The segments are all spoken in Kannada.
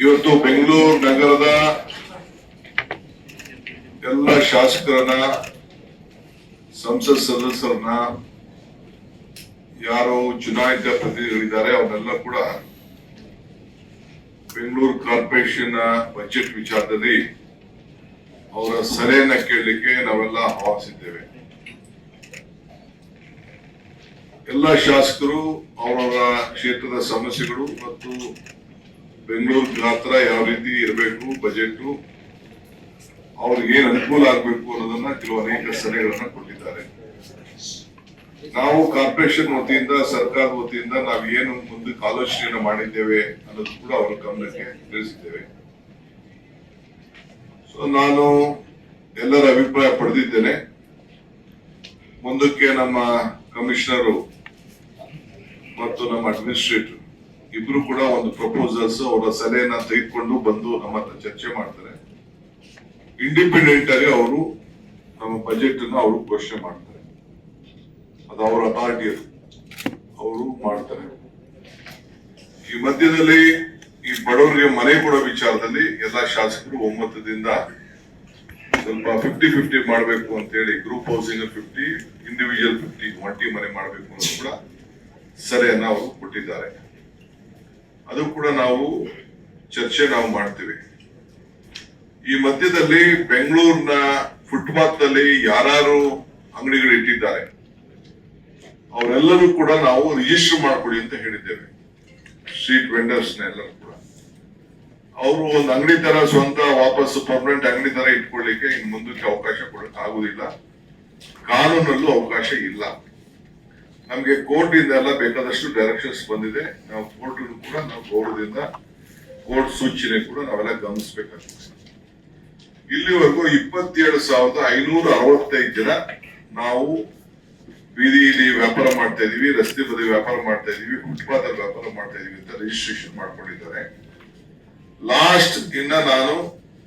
ಇವತ್ತು ಬೆಂಗಳೂರು ನಗರದ ಎಲ್ಲ ಶಾಸಕರನ್ನ, ಸಂಸತ್ ಸದಸ್ಯರನ್ನ, ಯಾರು ಚುನಾಯಿತ ಪ್ರತಿನಿಧಿಗಳಿದ್ದಾರೆ ಅವನ್ನೆಲ್ಲ ಕೂಡ ಬೆಂಗಳೂರು ಕಾರ್ಪೊರೇಷನ್ ಬಜೆಟ್ ವಿಚಾರದಲ್ಲಿ ಅವರ ಸಲಹೆಯನ್ನ ಕೇಳಲಿಕ್ಕೆ ನಾವೆಲ್ಲ ಆಹ್ವಾನಿಸಿದ್ದೇವೆ. ಎಲ್ಲ ಶಾಸಕರು ಅವರವರ ಕ್ಷೇತ್ರದ ಸಮಸ್ಯೆಗಳು ಮತ್ತು ಬೆಂಗಳೂರು ಗಾತ್ರ ಯಾವ ರೀತಿ ಇರಬೇಕು, ಬಜೆಟ್ ಅವ್ರಿಗೆ ಏನ್ ಅನುಕೂಲ ಆಗ್ಬೇಕು ಅನ್ನೋದನ್ನ ಕೆಲವು ಅನೇಕ ಸಲಹೆಗಳನ್ನ ಕೊಟ್ಟಿದ್ದಾರೆ. ನಾವು ಕಾರ್ಪೊರೇಷನ್ ವತಿಯಿಂದ, ಸರ್ಕಾರದ ವತಿಯಿಂದ ನಾವು ಏನು ಮುಂದಕ್ಕೆ ಆಲೋಚನೆಯನ್ನು ಮಾಡಿದ್ದೇವೆ ಅನ್ನೋದು ಕೂಡ ಅವರ ಗಮನಕ್ಕೆ ತಿಳಿಸಿದ್ದೇವೆ. ಸೊ ನಾನು ಎಲ್ಲರ ಅಭಿಪ್ರಾಯ ಪಡೆದಿದ್ದೇನೆ. ಮುಂದಕ್ಕೆ ನಮ್ಮ ಕಮಿಷನರು ಮತ್ತು ನಮ್ಮ ಅಡ್ಮಿನಿಸ್ಟ್ರೇಟರ್ ಇಬ್ರು ಕೂಡ ಒಂದು ಪ್ರಪೋಸಲ್ಸ್ ಅವರ ಸಲಹೆಯನ್ನ ತೆಗೆದುಕೊಂಡು ಬಂದು ನಮ್ಮ ಹತ್ರ ಚರ್ಚೆ ಮಾಡ್ತಾರೆ. ಇಂಡಿಪೆಂಡೆಂಟ್ ಆಗಿ ಅವರು ನಮ್ಮ ಬಜೆಟ್ ಅನ್ನು ಅವರು ಘೋಷಣೆ ಮಾಡ್ತಾರೆ. ಅದು ಅವರ ಅಥಾರಿಟಿ, ಅವರು ಮಾಡ್ತಾರೆ. ಈ ಮಧ್ಯದಲ್ಲಿ ಈ ಬಡವರಿಗೆ ಮನೆ ಕೊಡೋ ವಿಚಾರದಲ್ಲಿ ಎಲ್ಲಾ ಶಾಸಕರು ಒಮ್ಮತದಿಂದ ಸ್ವಲ್ಪ 50-50 ಮಾಡಬೇಕು ಅಂತ ಹೇಳಿ, ಗ್ರೂಪ್ ಹೌಸಿಂಗ್ 50, ಇಂಡಿವಿಜುವಲ್ 50, ಒಂಟಿ ಮನೆ ಮಾಡಬೇಕು ಅನ್ನೋದು ಕೂಡ ಸಲಹೆಯನ್ನ ಅವರು ಕೊಟ್ಟಿದ್ದಾರೆ. ಅದು ಕೂಡ ನಾವು ಚರ್ಚೆ ಮಾಡ್ತೀವಿ. ಈ ಮಧ್ಯದಲ್ಲಿ ಬೆಂಗಳೂರಿನ ಫುಟ್ಪಾತ್ ನಲ್ಲಿ ಯಾರು ಅಂಗಡಿಗಳು ಇಟ್ಟಿದ್ದಾರೆ ಅವರೆಲ್ಲರೂ ಕೂಡ ನಾವು ರಿಜಿಸ್ಟರ್ ಮಾಡ್ಕೊಡಿ ಅಂತ ಹೇಳಿದ್ದೇವೆ. ಸ್ಟ್ರೀಟ್ ವೆಂಡರ್ಸ್ ಎಲ್ಲರೂ ಕೂಡ ಅವರು ಒಂದು ಅಂಗಡಿ ತರ ಸ್ವಂತ ವಾಪಸ್ ಪರ್ಮನೆಂಟ್ ಅಂಗಡಿ ತರ ಇಟ್ಕೊಳ್ಳಿಕ್ಕೆ ಇನ್ನು ಮುಂದಕ್ಕೆ ಅವಕಾಶ ಕೊಡಕ್ಕೆ ಆಗುದಿಲ್ಲ. ಕಾನೂನಲ್ಲೂ ಅವಕಾಶ ಇಲ್ಲ. ನಮ್ಗೆ ಕೋರ್ಟ್ ಇಂದ ಎಲ್ಲ ಬೇಕಾದಷ್ಟು ಡೈರೆಕ್ಷನ್ಸ್ ಬಂದಿದೆ. ನಾವು ಕೋರ್ಟ್ ಕೂಡ ನಾವು ಗೌರವದಿಂದ ಕೋರ್ಟ್ ಸೂಚನೆ ಕೂಡ ನಾವೆಲ್ಲ ಗಮನಿಸಬೇಕಾಗ್ತದೆ. ಇಲ್ಲಿವರೆಗೂ 27,565 ಜನ ನಾವು ಬೀದಿಯಲ್ಲಿ ವ್ಯಾಪಾರ ಮಾಡ್ತಾ ಇದೀವಿ, ರಸ್ತೆ ಬದಿ ವ್ಯಾಪಾರ ಮಾಡ್ತಾ ಇದೀವಿ, ಫುಟ್ಪಾತ್ ಅಲ್ಲಿ ವ್ಯಾಪಾರ ಮಾಡ್ತಾ ಇದೀವಿ ಅಂತ ರಿಜಿಸ್ಟ್ರೇಷನ್ ಮಾಡ್ಕೊಂಡಿದ್ದಾರೆ. ಲಾಸ್ಟ್ ಇನ್ನ ನಾನು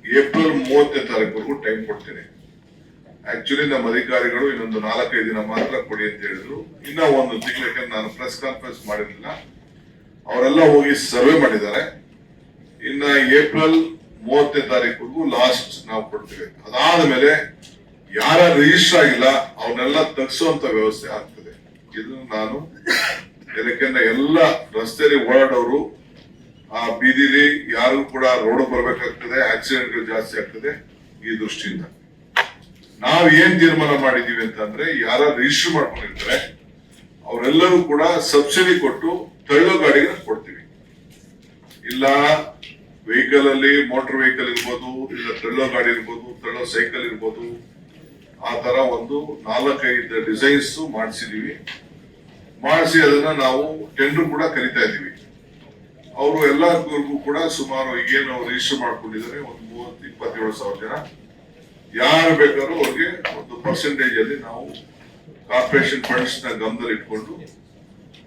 ಏಪ್ರಿಲ್ 30ನೇ ತಾರೀಕು ಟೈಮ್ ಕೊಡ್ತೇನೆ. ಆಕ್ಚುಲಿ ನಮ್ಮ ಅಧಿಕಾರಿಗಳು ಇನ್ನೊಂದು 4-5 ದಿನ ಮಾತ್ರ ಕೊಡಿ ಅಂತ ಹೇಳಿದ್ರು. ಇನ್ನ ಒಂದು ತಿಂಗಳಿಗೆ ನಾನು ಪ್ರೆಸ್ ಕಾನ್ಫರೆನ್ಸ್ ಮಾಡಿರಲಿಲ್ಲ. ಅವರೆಲ್ಲ ಹೋಗಿ ಸರ್ವೆ ಮಾಡಿದ್ದಾರೆ. ಇನ್ನ ಏಪ್ರಿಲ್ 30ನೇ ತಾರೀಕು ಲಾಸ್ಟ್ ನಾವು ಕೊಡ್ತೇವೆ. ಅದಾದ ಮೇಲೆ ಯಾರ ರಿಜಿಸ್ಟರ್ ಆಗಿಲ್ಲ ಅವನ್ನೆಲ್ಲ ತಗ್ಸುವಂತ ವ್ಯವಸ್ಥೆ ಆಗ್ತದೆ. ಇದನ್ನು ನಾನು ಯಾಕಂದ್ರೆ ಎಲ್ಲ ರಸ್ತೆಯಲ್ಲಿ ಓಡಾಡೋರು ಆ ಬೀದಿಲಿ ಯಾರು ಕೂಡ ರೋಡ್ ಬರ್ಬೇಕಾಗ್ತದೆ, ಆಕ್ಸಿಡೆಂಟ್ಗಳು ಜಾಸ್ತಿ ಆಗ್ತದೆ. ಈ ದೃಷ್ಟಿಯಿಂದ ನಾವ್ ಏನ್ ತೀರ್ಮಾನ ಮಾಡಿದೀವಿ ಅಂತಂದ್ರೆ, ಯಾರ ರಿಜಿಸ್ಟರ್ ಮಾಡ್ಕೊಂಡಿರ್ತಾರೆ ಅವರೆಲ್ಲರೂ ಕೂಡ ಸಬ್ಸಿಡಿ ಕೊಟ್ಟು ತಳ್ಳೋ ಗಾಡಿಗೆ ಕೊಡ್ತೀವಿ. ಇಲ್ಲ ವೆಹಿಕಲ್ ಅಲ್ಲಿ ಮೋಟರ್ ವೆಹಿಕಲ್ ಇರ್ಬೋದು, ಇಲ್ಲ ತಳ್ಳೋ ಗಾಡಿ ಇರ್ಬೋದು, ತಳ್ಳೋ ಸೈಕಲ್ ಇರ್ಬೋದು, ಆ ತರ ಒಂದು 4-5 ಡಿಸೈನ್ಸ್ ಮಾಡಿಸಿದೀವಿ. ಮಾಡಿಸಿ ಅದನ್ನ ನಾವು ಟೆಂಡರ್ ಕೂಡ ಕರಿತಾ ಇದೀವಿ. ಅವರು ಎಲ್ಲರಿಗೂ ಕೂಡ ಸುಮಾರು ಏನು ರಿಜಿಸ್ಟರ್ ಮಾಡ್ಕೊಂಡಿದ್ದಾರೆ ಒಂದು 30-27 ಜನ. ಯಾರು ಬೇಕಾದ್ರೂ ಅವ್ರಿಗೆ ಒಂದು ಪರ್ಸೆಂಟೇಜ್ ಅಲ್ಲಿ ನಾವು ಕಾರ್ಪೊರೇಷನ್ ಫಂಡ್ಸ್ ನ ಗಮನದಲ್ಲಿ ಇಟ್ಕೊಂಡು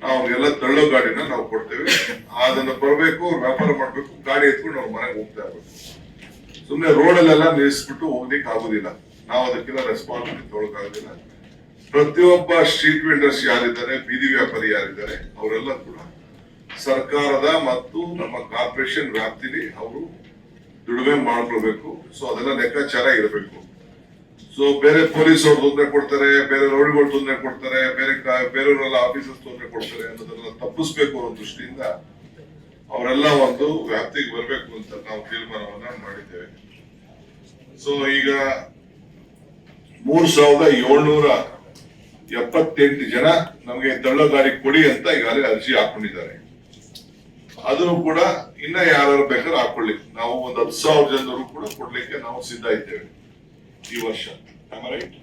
ನಾವು ಎಲ್ಲ ತಳ್ಳೋ ಗಾಡಿನ ನಾವು ಕೊಡ್ತೇವೆ. ಅದನ್ನ ಬರಬೇಕು, ವ್ಯಾಪಾರ ಮಾಡ್ಬೇಕು, ಗಾಡಿ ಎತ್ಕೊಂಡು ಅವ್ರ ಮನೆಗೆ ಹೋಗ್ತಾ ಇರ್ಬೇಕು. ಸುಮ್ಮನೆ ರೋಡಲ್ಲೆಲ್ಲ ನಿಲ್ಲಿಸ್ಬಿಟ್ಟು ಹೋಗ್ಲಿಕ್ಕೆ ಆಗುದಿಲ್ಲ. ನಾವು ಅದಕ್ಕೆಲ್ಲ ರೆಸ್ಪಾನ್ಸಿಬಿಲಿಟಿ ತೊಗೊಳಕಾಗುದಿಲ್ಲ. ಪ್ರತಿಯೊಬ್ಬ ಸ್ಟ್ರೀಟ್ ವೆಂಡರ್ಸ್ ಯಾರಿದ್ದಾರೆ, ಬೀದಿ ವ್ಯಾಪಾರಿ ಯಾರಿದ್ದಾರೆ, ಅವರೆಲ್ಲ ಕೂಡ ಸರ್ಕಾರದ ಮತ್ತು ನಮ್ಮ ಕಾರ್ಪೊರೇಷನ್ ವ್ಯಾಪ್ತಿಲಿ ಅವರು ದುಡಿಮೆ ಮಾಡ್ಕೊಳ್ಬೇಕು. ಸೊ ಅದೆಲ್ಲ ಲೆಕ್ಕಾಚಾರ ಇರಬೇಕು. ಸೊ ಬೇರೆ ಪೊಲೀಸ್ ಅವ್ರು ತೊಂದರೆ ಕೊಡ್ತಾರೆ, ಬೇರೆ ರೋಡ್ಗಳು ತೊಂದರೆ ಕೊಡ್ತಾರೆ, ಬೇರೆಯವರೆಲ್ಲ ಆಫೀಸರ್ಸ್ ತೊಂದರೆ ಕೊಡ್ತಾರೆ ಅನ್ನೋದನ್ನೆಲ್ಲ ತಪ್ಪಿಸ್ಬೇಕು ಅನ್ನೋ ದೃಷ್ಟಿಯಿಂದ ಅವರೆಲ್ಲ ಒಂದು ವ್ಯಾಪ್ತಿಗೆ ಬರಬೇಕು ಅಂತ ನಾವು ತೀರ್ಮಾನವನ್ನ ಮಾಡಿದ್ದೇವೆ. ಸೊ ಈಗ 3,778 ಜನ ನಮಗೆ ತಳ್ಳೋ ಗಾಡಿ ಕೊಡಿ ಅಂತ ಈಗಾಗಲೇ ಅರ್ಜಿ ಹಾಕೊಂಡಿದ್ದಾರೆ. ಅದನ್ನು ಕೂಡ ಇನ್ನ ಯಾರು ಬೇಕಾದ್ರೂ ಹಾಕೊಳ್ಳಿ. ನಾವು ಒಂದು 10,000 ಜನರು ಕೂಡ ಕೊಡ್ಲಿಕ್ಕೆ ನಾವು ಸಿದ್ಧ ಇದ್ದೇವೆ ಈ ವರ್ಷ. ರೈಟ್.